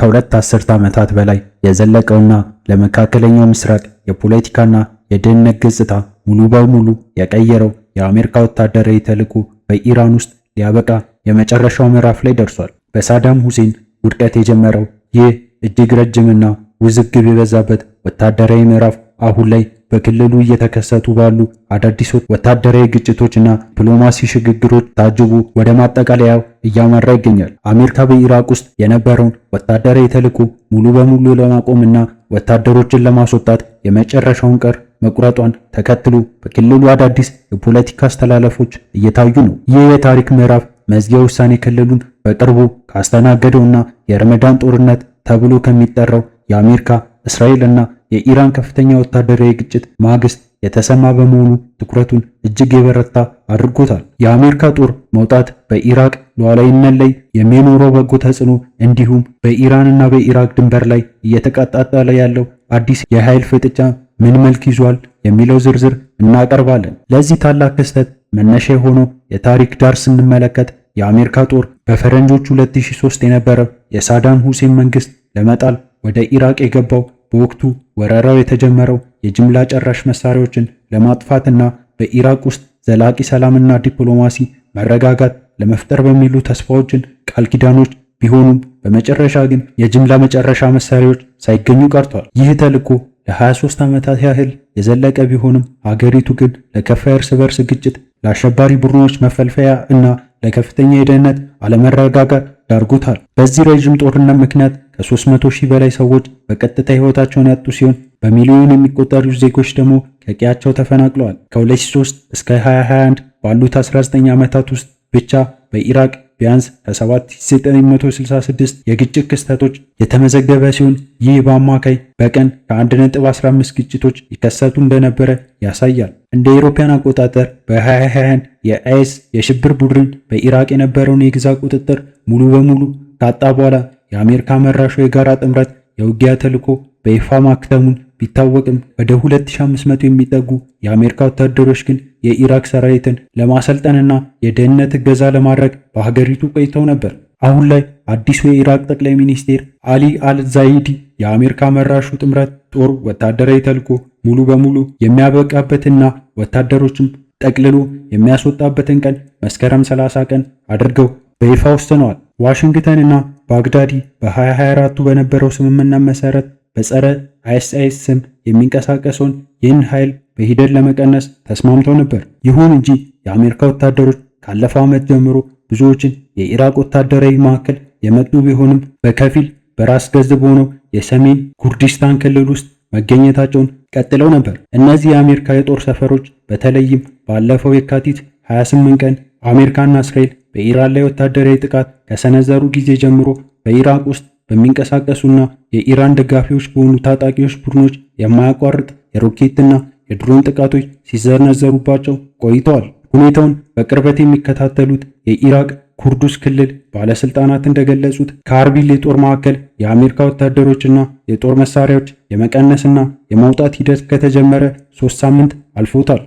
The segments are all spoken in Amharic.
ከሁለት አስርተ ዓመታት በላይ የዘለቀውና ለመካከለኛው ምስራቅ የፖለቲካና የደህንነት ገጽታ ሙሉ በሙሉ የቀየረው የአሜሪካ ወታደራዊ ተልዕኮ በኢራን ውስጥ ሊያበቃ የመጨረሻው ምዕራፍ ላይ ደርሷል። በሳዳም ሁሴን ውድቀት የጀመረው ይህ እጅግ ረጅምና ውዝግብ የበዛበት ወታደራዊ ምዕራፍ አሁን ላይ በክልሉ እየተከሰቱ ባሉ አዳዲስ ወታደራዊ ግጭቶችና ዲፕሎማሲ ሽግግሮች ታጅቦ ወደ ማጠቃለያው እያመራ ይገኛል። አሜሪካ በኢራቅ ውስጥ የነበረውን ወታደራዊ ተልዕኮ ሙሉ በሙሉ ለማቆምና ወታደሮችን ለማስወጣት የመጨረሻውን ቀር መቁረጧን ተከትሎ በክልሉ አዳዲስ የፖለቲካ አስተላለፎች እየታዩ ነው። ይህ የታሪክ ምዕራፍ መዝጊያ ውሳኔ ክልሉን በቅርቡ ካስተናገደውና የረመዳን ጦርነት ተብሎ ከሚጠራው የአሜሪካ እስራኤልና የኢራን ከፍተኛ ወታደራዊ ግጭት ማግስት የተሰማ በመሆኑ ትኩረቱን እጅግ የበረታ አድርጎታል። የአሜሪካ ጦር መውጣት በኢራቅ ሉዓላዊነት ላይ የሚኖረው በጎ ተጽዕኖ እንዲሁም በኢራንና በኢራቅ ድንበር ላይ እየተቀጣጠለ ያለው አዲስ የኃይል ፍጥጫ ምን መልክ ይዟል የሚለው ዝርዝር እናቀርባለን። ለዚህ ታላቅ ክስተት መነሻ የሆነው የታሪክ ዳር ስንመለከት የአሜሪካ ጦር በፈረንጆቹ 2003 የነበረው የሳዳም ሁሴን መንግስት ለመጣል ወደ ኢራቅ የገባው በወቅቱ ወረራው የተጀመረው የጅምላ ጨራሽ መሳሪያዎችን ለማጥፋትና በኢራቅ ውስጥ ዘላቂ ሰላምና ዲፕሎማሲ መረጋጋት ለመፍጠር በሚሉ ተስፋዎችን ቃል ኪዳኖች ቢሆኑም በመጨረሻ ግን የጅምላ መጨረሻ መሳሪያዎች ሳይገኙ ቀርቷል። ይህ ተልዕኮ ለ23 ዓመታት ያህል የዘለቀ ቢሆንም ሀገሪቱ ግን ለከፋ እርስ በርስ ግጭት፣ ለአሸባሪ ቡድኖች መፈልፈያ እና ለከፍተኛ የደህንነት አለመረጋጋት ዳርጎታል። በዚህ ረዥም ጦርነት ምክንያት ከ300 ሺህ በላይ ሰዎች በቀጥታ ሕይወታቸውን ያጡ ሲሆን በሚሊዮን የሚቆጠሩ ዜጎች ደግሞ ከቀያቸው ተፈናቅለዋል። ከ2003 እስከ 2021 ባሉት 19 ዓመታት ውስጥ ብቻ በኢራቅ ቢያንስ ከ7966 የግጭት ክስተቶች የተመዘገበ ሲሆን ይህ በአማካይ በቀን ከ1.15 ግጭቶች ይከሰቱ እንደነበረ ያሳያል። እንደ አውሮፓውያን አቆጣጠር በ2021 የአይኤስ የሽብር ቡድን በኢራቅ የነበረውን የግዛት ቁጥጥር ሙሉ በሙሉ ካጣ በኋላ የአሜሪካ መራሹ የጋራ ጥምረት የውጊያ ተልዕኮ በይፋ ማክተሙን ቢታወቅም ወደ 2500 የሚጠጉ የአሜሪካ ወታደሮች ግን የኢራቅ ሰራዊትን ለማሰልጠንና የደህንነት እገዛ ለማድረግ በሀገሪቱ ቆይተው ነበር። አሁን ላይ አዲሱ የኢራቅ ጠቅላይ ሚኒስቴር አሊ አልዛይዲ የአሜሪካ መራሹ ጥምረት ጦር ወታደራዊ ተልዕኮ ሙሉ በሙሉ የሚያበቃበትና ወታደሮችም ጠቅልሎ የሚያስወጣበትን ቀን መስከረም 30 ቀን አድርገው በይፋ ወስነዋል። ዋሽንግተንና ባግዳዲ በ2024 በነበረው ስምምነት መሰረት በጸረ አይኤስ ስም የሚንቀሳቀሰውን ይህን ኃይል በሂደት ለመቀነስ ተስማምተው ነበር። ይሁን እንጂ የአሜሪካ ወታደሮች ካለፈው ዓመት ጀምሮ ብዙዎችን የኢራቅ ወታደራዊ ማዕከል የመጡ ቢሆንም በከፊል በራስ ገዝ በሆነው የሰሜን ኩርዲስታን ክልል ውስጥ መገኘታቸውን ቀጥለው ነበር። እነዚህ የአሜሪካ የጦር ሰፈሮች በተለይም ባለፈው የካቲት 28 ቀን አሜሪካና እስራኤል በኢራን ላይ ወታደራዊ ጥቃት ከሰነዘሩ ጊዜ ጀምሮ በኢራቅ ውስጥ በሚንቀሳቀሱና የኢራን ደጋፊዎች በሆኑ ታጣቂዎች ቡድኖች የማያቋርጥ የሮኬትና የድሮን ጥቃቶች ሲሰነዘሩባቸው ቆይተዋል። ሁኔታውን በቅርበት የሚከታተሉት የኢራቅ ኩርዱስ ክልል ባለስልጣናት እንደገለጹት ከአርቢል የጦር ማዕከል የአሜሪካ ወታደሮችና የጦር መሳሪያዎች የመቀነስና የማውጣት ሂደት ከተጀመረ 3 ሳምንት አልፎታል።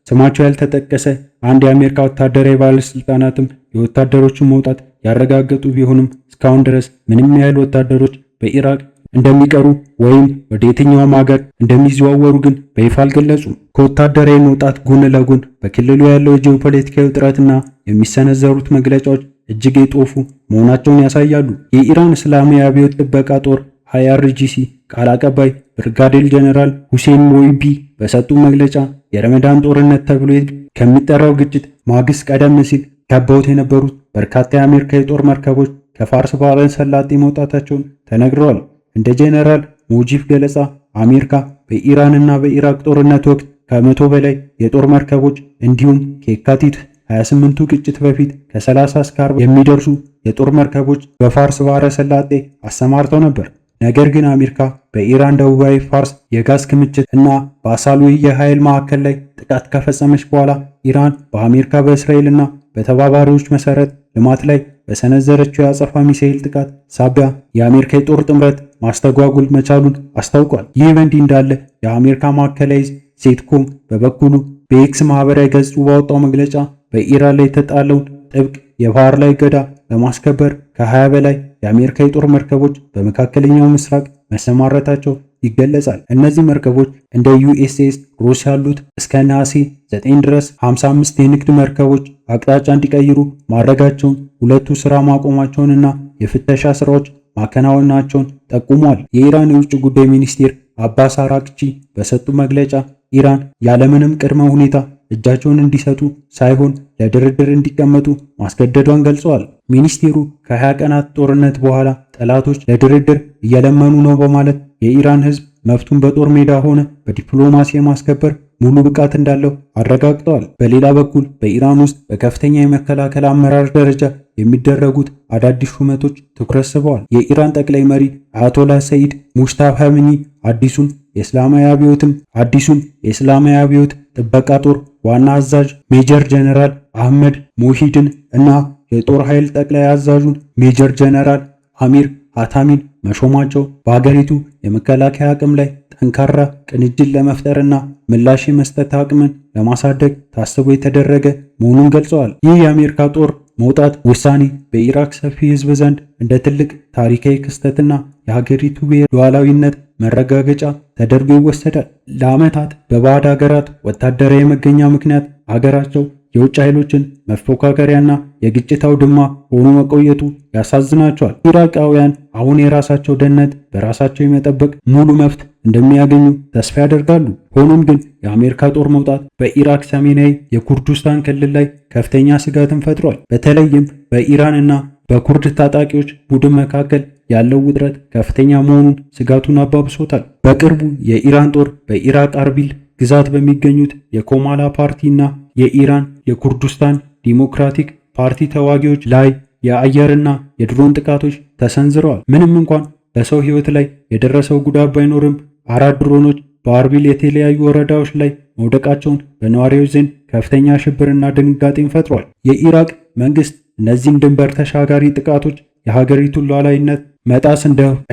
ስማቸው ያልተጠቀሰ አንድ የአሜሪካ ወታደራዊ ባለስልጣናትም የወታደሮቹን መውጣት ያረጋገጡ ቢሆንም እስካሁን ድረስ ምንም ያህል ወታደሮች በኢራቅ እንደሚቀሩ ወይም ወደ የትኛውም ሀገር እንደሚዘዋወሩ ግን በይፋ አልገለጹም። ከወታደራዊ መውጣት ጎን ለጎን በክልሉ ያለው የጂኦፖለቲካዊ ውጥረትና የሚሰነዘሩት መግለጫዎች እጅግ የጦፉ መሆናቸውን ያሳያሉ። የኢራን እስላማዊ አብዮት ጥበቃ ጦር IRGC ቃል አቀባይ ብርጋዴር ጀነራል ሁሴን ሞይቢ በሰጡ መግለጫ የረመዳን ጦርነት ተብሎ ከሚጠራው ግጭት ማግስት ቀደም ሲል ከበውት የነበሩት በርካታ የአሜሪካ የጦር መርከቦች ከፋርስ ባህረ ሰላጤ መውጣታቸውን ተነግረዋል። እንደ ጀነራል ሙጂብ ገለጻ አሜሪካ በኢራንና በኢራቅ ጦርነት ወቅት ከ100 በላይ የጦር መርከቦች እንዲሁም ከየካቲት 28ቱ ግጭት በፊት ከ30 እስከ 40 የሚደርሱ የጦር መርከቦች በፋርስ ባህረ ሰላጤ አሰማርተው ነበር። ነገር ግን አሜሪካ በኢራን ደቡባዊ ፋርስ የጋዝ ክምችት እና በአሳሉይ የኃይል ማዕከል ላይ ጥቃት ከፈጸመች በኋላ ኢራን በአሜሪካ በእስራኤልና በተባባሪዎች መሰረት ልማት ላይ በሰነዘረችው የአጸፋ ሚሳኤል ጥቃት ሳቢያ የአሜሪካ የጦር ጥምረት ማስተጓጎል መቻሉን አስታውቋል። ይህ በእንዲህ እንዳለ የአሜሪካ ማዕከላዊ ሴትኮም በበኩሉ በኤክስ ማህበራዊ ገጹ ባወጣው መግለጫ በኢራን ላይ የተጣለውን ጥብቅ የባህር ላይ እገዳ ለማስከበር ከ20 በላይ የአሜሪካ የጦር መርከቦች በመካከለኛው ምስራቅ መሰማራታቸው ይገለጻል። እነዚህ መርከቦች እንደ ዩኤስኤስ ሮስ ያሉት እስከ ነሐሴ 9 ድረስ 55 የንግድ መርከቦች አቅጣጫ እንዲቀይሩ ማድረጋቸውን፣ ሁለቱ ሥራ ማቆማቸውንና የፍተሻ ሥራዎች ማከናወናቸውን ጠቁሟል። የኢራን የውጭ ጉዳይ ሚኒስቴር አባስ አራግቺ በሰጡ መግለጫ ኢራን ያለምንም ቅድመ ሁኔታ እጃቸውን እንዲሰጡ ሳይሆን ለድርድር እንዲቀመጡ ማስገደዷን ገልጸዋል። ሚኒስቴሩ ከ20 ቀናት ጦርነት በኋላ ጠላቶች ለድርድር እየለመኑ ነው በማለት የኢራን ሕዝብ መብቱን በጦር ሜዳ ሆነ በዲፕሎማሲ የማስከበር ሙሉ ብቃት እንዳለው አረጋግጠዋል። በሌላ በኩል በኢራን ውስጥ በከፍተኛ የመከላከል አመራር ደረጃ የሚደረጉት አዳዲስ ሹመቶች ትኩረት ስበዋል። የኢራን ጠቅላይ መሪ አያቶላህ ሰይድ ሙጅታባ ኻሜኒ አዲሱን የእስላማዊ አብዮት ጥበቃ ጦር ዋና አዛዥ ሜጀር ጀነራል አህመድ ሙሂድን እና የጦር ኃይል ጠቅላይ አዛዡን ሜጀር ጀነራል አሚር ሐታሚን መሾማቸው በሀገሪቱ የመከላከያ አቅም ላይ ጠንካራ ቅንጅት ለመፍጠርና ምላሽ የመስጠት አቅምን ለማሳደግ ታስቦ የተደረገ መሆኑን ገልጸዋል። ይህ የአሜሪካ ጦር መውጣት ውሳኔ በኢራቅ ሰፊ ሕዝብ ዘንድ እንደ ትልቅ ታሪካዊ ክስተትና የሀገሪቱ ሉዓላዊነት መረጋገጫ ተደርጎ ይወሰዳል። ለዓመታት በባዕድ ሀገራት ወታደራዊ መገኛ ምክንያት ሀገራቸው የውጭ ኃይሎችን መፎካከሪያና የግጭት አውድማ ሆኖ መቆየቱ ያሳዝናቸዋል። ኢራቃውያን አሁን የራሳቸው ደህንነት በራሳቸው የመጠበቅ ሙሉ መብት እንደሚያገኙ ተስፋ ያደርጋሉ። ሆኖም ግን የአሜሪካ ጦር መውጣት በኢራቅ ሰሜናዊ የኩርዲስታን ክልል ላይ ከፍተኛ ስጋትን ፈጥሯል። በተለይም በኢራንና በኩርድ ታጣቂዎች ቡድን መካከል ያለው ውጥረት ከፍተኛ መሆኑን ስጋቱን አባብሶታል። በቅርቡ የኢራን ጦር በኢራቅ አርቢል ግዛት በሚገኙት የኮማላ ፓርቲ እና የኢራን የኩርዲስታን ዲሞክራቲክ ፓርቲ ተዋጊዎች ላይ የአየርና የድሮን ጥቃቶች ተሰንዝረዋል። ምንም እንኳን በሰው ሕይወት ላይ የደረሰው ጉዳት ባይኖርም 4 ድሮኖች በአርቢል የተለያዩ ወረዳዎች ላይ መውደቃቸውን በነዋሪዎች ዘንድ ከፍተኛ ሽብርና ድንጋጤን ፈጥሯል። የኢራቅ መንግስት እነዚህን ድንበር ተሻጋሪ ጥቃቶች የሀገሪቱን ሉዓላዊነት መጣስ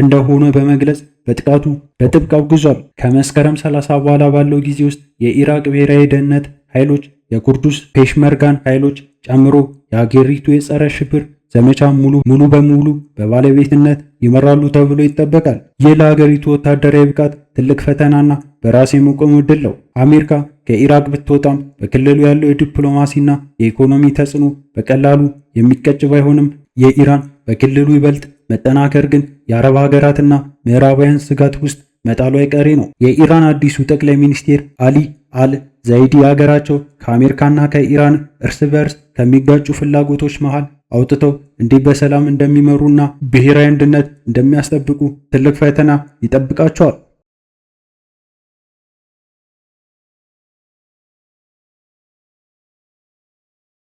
እንደሆነ በመግለጽ በጥቃቱ በጥብቅ አውግዟል። ከመስከረም 30 በኋላ ባለው ጊዜ ውስጥ የኢራቅ ብሔራዊ ደህንነት ኃይሎች የኩርዱስ ፔሽመርጋን ኃይሎች ጨምሮ የሀገሪቱ የጸረ ሽብር ዘመቻ ሙሉ በሙሉ በባለቤትነት ይመራሉ ተብሎ ይጠበቃል። ይህ ለሀገሪቱ ወታደራዊ ብቃት ትልቅ ፈተናና በራስ የመቆም ዕድል ነው። አሜሪካ ከኢራቅ ብትወጣም በክልሉ ያለው የዲፕሎማሲና የኢኮኖሚ ተጽዕኖ በቀላሉ የሚቀጭ ባይሆንም የኢራን በክልሉ ይበልጥ መጠናከር ግን የአረብ ሀገራትና ምዕራባውያን ስጋት ውስጥ መጣሉ አይቀሬ ነው። የኢራን አዲሱ ጠቅላይ ሚኒስቴር አሊ አል ዘይዲ ሀገራቸው ከአሜሪካና ከኢራን እርስ በርስ ከሚጋጩ ፍላጎቶች መሃል አውጥተው እንዲህ በሰላም እንደሚመሩና ብሔራዊ አንድነት እንደሚያስጠብቁ ትልቅ ፈተና ይጠብቃቸዋል።